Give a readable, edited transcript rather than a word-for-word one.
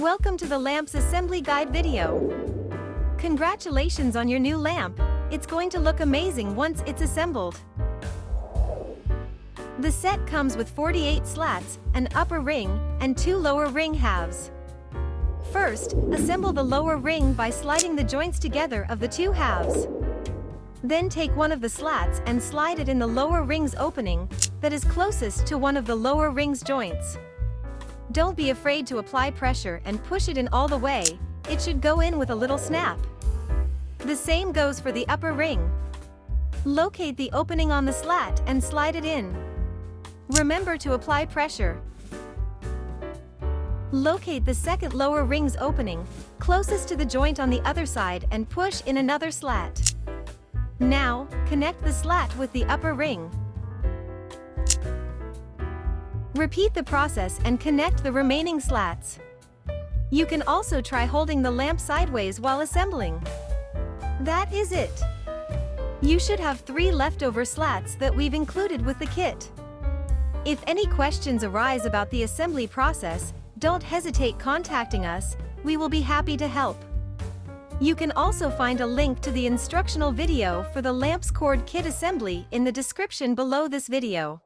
Welcome to the lamp's assembly guide video. Congratulations on your new lamp. It's going to look amazing once it's assembled. The set comes with 48 slats, an upper ring, and 2 lower ring halves. First, assemble the lower ring by sliding the joints together of the 2 halves. Then take one of the slats and slide it in the lower ring's opening that is closest to one of the lower ring's joints. Don't be afraid to apply pressure and push it in all the way. It should go in with a little snap. The same goes for the upper ring. Locate the opening on the slat and slide it in. Remember to apply pressure. Locate the second lower ring's opening, closest to the joint on the other side, and push in another slat. Now, connect the slat with the upper ring. Repeat the process and connect the remaining slats. You can also try holding the lamp sideways while assembling. That is it. You should have 3 leftover slats that we've included with the kit. If any questions arise about the assembly process, don't hesitate contacting us. We will be happy to help. You can also find a link to the instructional video for the lamp's cord kit assembly in the description below this video.